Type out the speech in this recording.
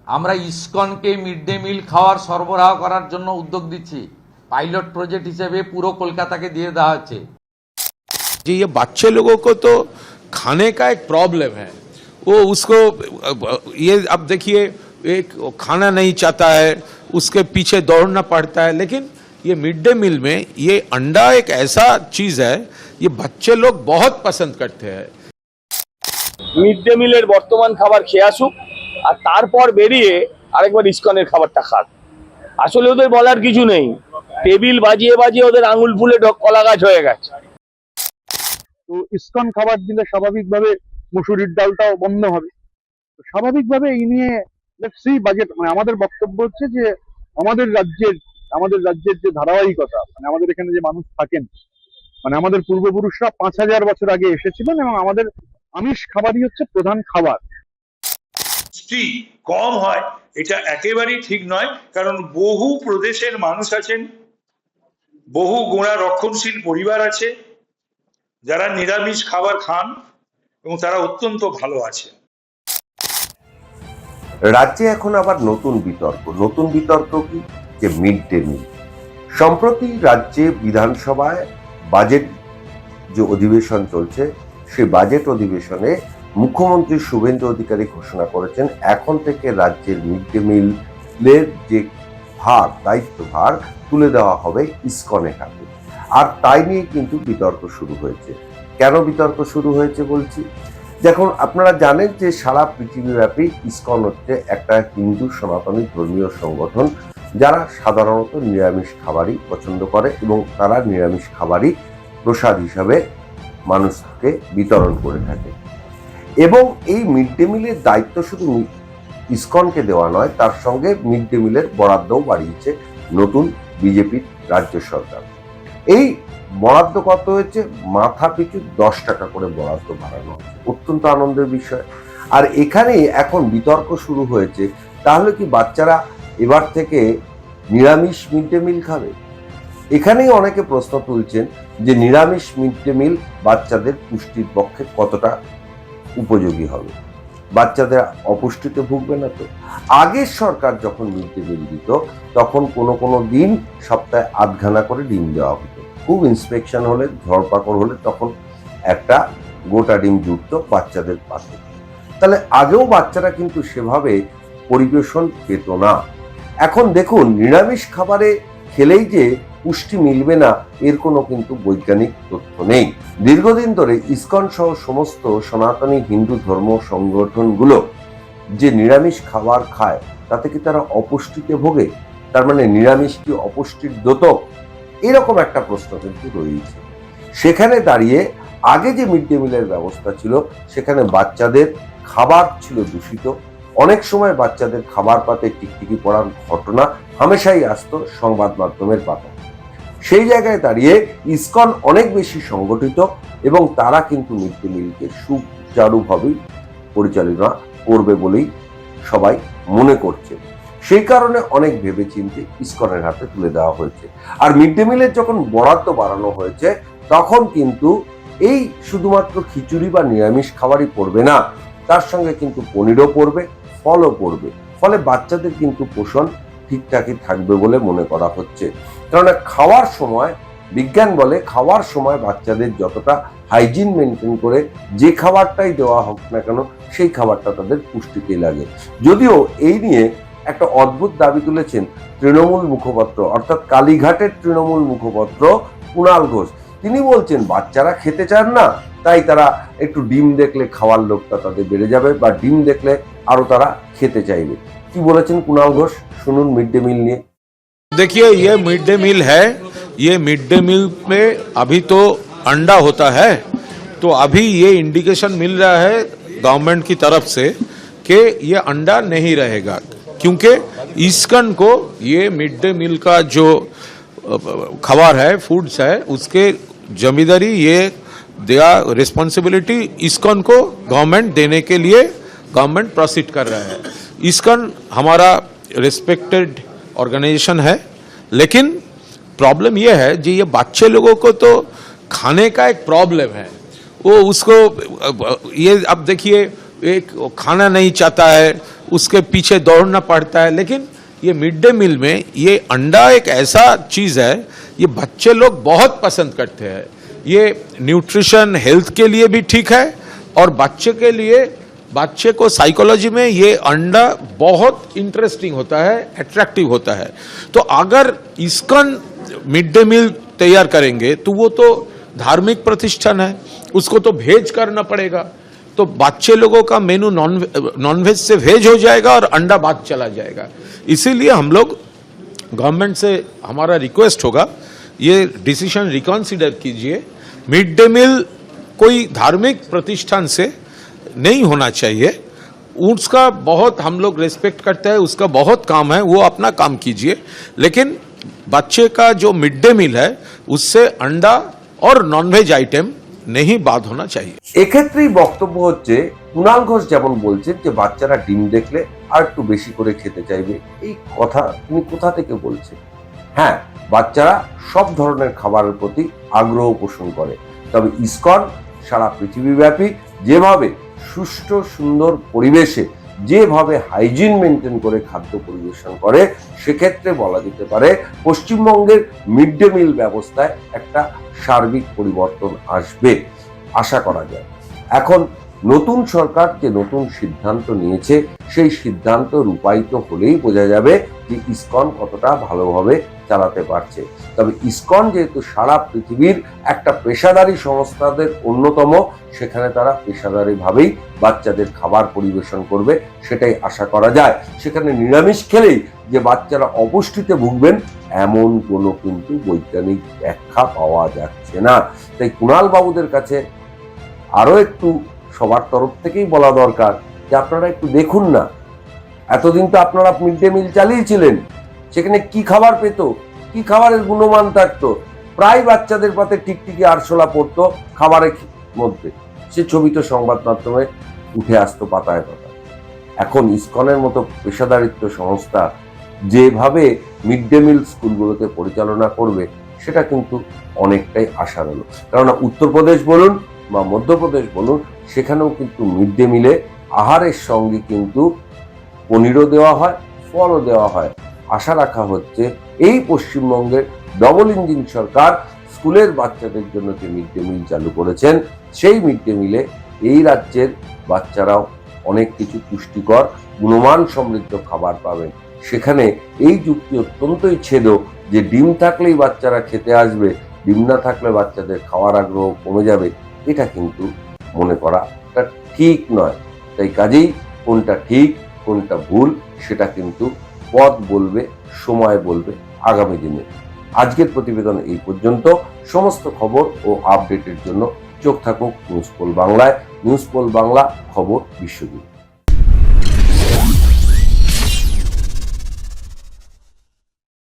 আমরা ইসকনকে mid day meal খাওয়ার সরবরাহ করার জন্য উদ্যোগ দিচ্ছি। পাইলট প্রজেক্ট হিসেবে পুরো কলকাতাকে দিয়ে দেওয়া হচ্ছে। जी ये बच्चे लोगों को तो खाने का एक प्रॉब्लम है, वो उसको ये अब देखिए एक खाना नहीं चाहता है, उसके पीछे दौड़ना पड़ता है। लेकिन ये मिड डे मील में ये अंडा एक ऐसा चीज है, ये बच्चे लोग बहुत पसंद करते हैं। মিড ডে মিলের বর্তমান খাবার খেয়ে আসুক, আর তারপর বেরিয়ে আরেকবার ইসকনের খাবারটা খাক। আসলে ওদের বলার কিছু নেই, টেবিল বাজিয়ে বাজিয়ে ওদের আঙুল ফুলে কলা গাছ হয়ে গেছে। তো ইসকন খাবার দিলে স্বাভাবিকভাবে মুসুরির ডালটাও বন্ধ হবে। তো স্বাভাবিকভাবে এই নিয়ে লেটস সি বাজেট, মানে আমাদের বক্তব্য হচ্ছে যে আমাদের রাজ্যের যে ধারাবাহিকতা, মানে আমাদের এখানে যে মানুষ থাকেন, মানে আমাদের পূর্বপুরুষরা 5000 বছর আগে এসেছিলেন এবং আমাদের আমিষ খাবারই হচ্ছে প্রধান খাবার। পুষ্টি কম হয় এটা একেবারেই ঠিক নয়, কারণ বহু প্রদেশের মানুষ আছেন, বহু গোড়া রক্ষণশীল পরিবার আছে যারা নিরামিষ খাবার খান এবং তারা অত্যন্ত ভালো আছে। রাজ্যে এখন আবার নতুন বিতর্ক কি, যে মিড ডে মিল। সম্প্রতি রাজ্যে বিধানসভায় বাজেট যে অধিবেশন চলছে, সেই বাজেট অধিবেশনে মুখ্যমন্ত্রী শুভেন্দু অধিকারী ঘোষণা করেছেন এখন থেকে রাজ্যের মিড ডে মিলের যে দায়িত্বভার তুলে দেওয়া হবে ইসকনের হাতে। আর তাই নিয়ে কিন্তু বিতর্ক শুরু হয়েছে। কেন বিতর্ক শুরু হয়েছে বলছি, যখন আপনারা জানেন যে সারা পৃথিবীব্যাপী ইসকন হচ্ছে একটা হিন্দু সনাতনী ধর্মীয় সংগঠন, যারা সাধারণত নিরামিষ খাবারই পছন্দ করে এবং তারা নিরামিষ খাবারই প্রসাদ হিসাবে মানুষকে বিতরণ করে থাকে। এবং এই মিড ডে মিলের দায়িত্ব শুধু ইসকনকে দেওয়া নয়, তার সঙ্গে মিড ডে মিলের বরাদ্দও বাড়িয়েছে নতুন বিজেপির রাজ্য সরকার। এই বরাদ্দ কত হয়েছে, মাথা পিছু 10 টাকা করে বরাদ্দ বাড়ানো হয়েছে, অত্যন্ত আনন্দের বিষয়। আর এখানেই এখন বিতর্ক শুরু হয়েছে, তাহলে কি বাচ্চারা এবার থেকে নিরামিষ মিড ডে মিল খাবে? এখানেই অনেকে প্রশ্ন তুলছেন যে নিরামিষ মিড ডে মিল বাচ্চাদের পুষ্টির পক্ষে কতটা উপযোগী হবে, বাচ্চাদের অপুষ্টিতে ভুগবে না তো? আগের সরকার যখন মিড ডে মিল দিত তখন কোনো দিন সপ্তাহে 8 ঘানা করে ডিম দেওয়া হতো। খুব ইন্সপেকশন হলে, ধরপাকড় হলে তখন একটা গোটা ডিম জুটতো বাচ্চাদের পাতে। তাহলে আগেও বাচ্চারা কিন্তু সেভাবে পরিবেশন পেত না। এখন দেখুন, নিরামিষ খাবারে খেলেই যে পুষ্টি মিলবে না এর কোনো কিন্তু বৈজ্ঞানিক তথ্য নেই। দীর্ঘদিন ধরে ইসকন সহ সমস্ত সনাতনী হিন্দু ধর্ম সংগঠনগুলো যে নিরামিষ খাবার খায় তাতে কি তারা অপুষ্টিতে ভোগে? তার মানে নিরামিষ কি অপুষ্টির দ্যোতক? এরকম একটা প্রশ্ন কিন্তু রয়েছে। সেখানে দাঁড়িয়ে আগে যে মিড ডে মিলের ব্যবস্থা ছিল, সেখানে বাচ্চাদের খাবার ছিল দূষিত। অনেক সময় বাচ্চাদের খাবার পাতে টিকটিকি পড়ার ঘটনা হামেশাই আসতো সংবাদ মাধ্যমের পাতা। সেই জায়গায় দাঁড়িয়ে ইসকন অনেক বেশি সংগঠিত এবং তারা কিন্তু মিড ডে মিলকে সুচারুভাবেই পরিচালনা করবে বলেই সবাই মনে করছে। সেই কারণে অনেক ভেবেচিন্তে ইসকনের হাতে তুলে দেওয়া হয়েছে। আর মিড ডে মিলের যখন বরাদ্দ বাড়ানো হয়েছে, তখন কিন্তু এই শুধুমাত্র খিচুড়ি বা নিরামিষ খাবারই পড়বে না, তার সঙ্গে কিন্তু পনিরও পড়বে, ফলও পড়বে। ফলে বাচ্চাদের কিন্তু পোষণ ঠিকঠাকই থাকবে বলে মনে করা হচ্ছে। কারণ খাওয়ার সময়, বিজ্ঞান বলে খাওয়ার সময় বাচ্চাদের যতটা হাইজিন মেনটেন করে যে খাবারটাই দেওয়া হোক না কেন, সেই খাবারটা তাদের পুষ্টিতে লাগে। যদিও এই নিয়ে একটা অদ্ভুত দাবি তুলেছেন তৃণমূল মুখপাত্র, অর্থাৎ কালীঘাটের তৃণমূল মুখপাত্র কুণাল ঘোষ। তিনি বলছেন বাচ্চারা খেতে চান না, তাই তারা একটু ডিম দেখলে খাওয়ার লোভটা তাদের বেড়ে যাবে, বা ডিম দেখলে আরো তারা খেতে চাইবে। কি বলেছেন কুণাল ঘোষ, শুনুন মিড डे मील নিয়ে। देखिए ये मिड डे मील है, ये मिड डे मील में अभी तो अंडा होता है, तो अभी ये इंडिकेशन मिल रहा है गवर्नमेंट की तरफ से कि ये अंडा नहीं रहेगा, क्योंकि इस्कन को ये मिड डे मील का जो खबर है, फूड्स है, उसके जिम्मेदारी ये दिया रिस्पॉन्सिबिलिटी इस्कन को गवर्नमेंट देने के लिए गवर्नमेंट प्रोसीड कर रहा है। इस्कन हमारा रिस्पेक्टेड ऑर्गेनाइजेशन है, लेकिन प्रॉब्लम यह है कि ये बच्चे लोगों को तो खाने का एक प्रॉब्लम है, वो उसको ये अब देखिए एक खाना नहीं चाहता है, उसके पीछे दौड़ना पड़ता है। लेकिन ये मिड डे मील में ये अंडा एक ऐसा चीज़ है, ये बच्चे लोग बहुत पसंद करते हैं। ये न्यूट्रिशन हेल्थ के लिए भी ठीक है और बच्चे के लिए, बच्चे को साइकोलॉजी में ये अंडा बहुत इंटरेस्टिंग होता है, अट्रैक्टिव होता है। तो अगर इस्कॉन मिड डे मील तैयार करेंगे तो वो तो धार्मिक प्रतिष्ठान है, उसको तो वेज करना पड़ेगा। तो बच्चे लोगों का मेनू नॉनवेज से वेज हो जाएगा और अंडा बाद चला जाएगा। इसीलिए हम लोग गवर्नमेंट से हमारा रिक्वेस्ट होगा, ये डिसीजन रिकॉन्सिडर कीजिए। मिड डे मील कोई धार्मिक प्रतिष्ठान से नहीं होना चाहिए। उसका बहुत हम लोग रेस्पेक्ट करते हैं, उसका बहुत काम है, वो अपना काम कीजिए। लेकिन बच्चे का जो मिड डे मील है उससे अंडा और नॉनवेज आइटम नहीं বাদ होना चाहिए। এক্ষেত্রেই বক্তব্য হচ্ছে, কুণাল ঘোষ যেমন বলছেন যে বাচ্চারা ডিম দেখলে আর একটু বেশি করে খেতে চাইবে, এই কথা তিনি কোথা থেকে বলছেন? হ্যাঁ, বাচ্চারা সব ধরনের খাবারের প্রতি আগ্রহ পোষণ করে, তবে ইসকন সারা পৃথিবীব্যাপী যেভাবে সুষ্ঠু সুন্দর পরিবেশে, যেভাবে হাইজিন মেনটেন করে খাদ্য পরিবেশন করে, সেক্ষেত্রে বলা যেতে পারে পশ্চিমবঙ্গের মিড ডে মিল ব্যবস্থায় একটা সার্বিক পরিবর্তন আসবে, আশা করা যায়। এখন নতুন সরকার যে নতুন সিদ্ধান্ত নিয়েছে, সেই সিদ্ধান্ত রূপায়িত হলেই বোঝা যাবে যে ইসকন কতটা ভালোভাবে চালাতে পারছে। তবে ইসকন যেহেতু সারা পৃথিবীর একটা পেশাদারী সংস্থাদের অন্যতম, সেখানে তারা পেশাদারীভাবেই বাচ্চাদের খাবার পরিবেশন করবে, সেটাই আশা করা যায়। সেখানে নিরামিষ খেলেই যে বাচ্চারা অপুষ্টিতে ভুগবেন এমন কোনো কিন্তু বৈজ্ঞানিক ব্যাখ্যা পাওয়া যাচ্ছে না। তাই কুণাল বাবুদের কাছে আরো একটু সবার তরফ থেকেই বলা দরকার যে আপনারা একটু দেখুন না, এতদিন তো আপনারা মিড ডে মিল চালিয়েছিলেন, সেখানে কি খাবার পেত, কি খাবারের গুণমান থাকতো, প্রায় বাচ্চাদের পাতে টিকটিকি আরশোলা পড়তো খাবারের মধ্যে, সে ছবি তো সংবাদ মাধ্যমে উঠে আসতো পাতায় পাতায়। এখন ইসকনের মতো পেশাদারিত্ব সংস্থা যেভাবে মিড ডে মিল স্কুলগুলোতে পরিচালনা করবে, সেটা কিন্তু অনেকটাই আশার হলো। কেননা উত্তরপ্রদেশ বলুন বা মধ্যপ্রদেশ বলুন, সেখানেও কিন্তু মিড ডে মিলে আহারের সঙ্গে কিন্তু পনিরও দেওয়া হয়, ফলও দেওয়া হয়। আশা রাখা হচ্ছে এই পশ্চিমবঙ্গের ডবল ইঞ্জিন সরকার স্কুলের বাচ্চাদের জন্য যে মিড ডে মিল চালু করেছেন, সেই মিড ডে মিলে এই রাজ্যের বাচ্চারাও অনেক কিছু পুষ্টিকর গুণমান সমৃদ্ধ খাবার পাবেন। সেখানে এই যুক্তি অত্যন্তই ছেদ যে ডিম থাকলেই বাচ্চারা খেতে আসবে, ডিম না থাকলে বাচ্চাদের খাওয়ার আগ্রহ কমে যাবে, এটা কিন্তু মনে করাটা ঠিক নয়। তাই কাজেই কোনটা ঠিক কোনটা ভুল সেটা কিন্তু পথ বলবে, সময় বলবে আগামী দিনে। আজকের প্রতিবেদন এই পর্যন্ত। সমস্ত খবর ও আপডেটের জন্য চোখ থাকুক নিউজ পোল বাংলায়। নিউজ পোল বাংলা, খবর বিশ্বজুড়ে।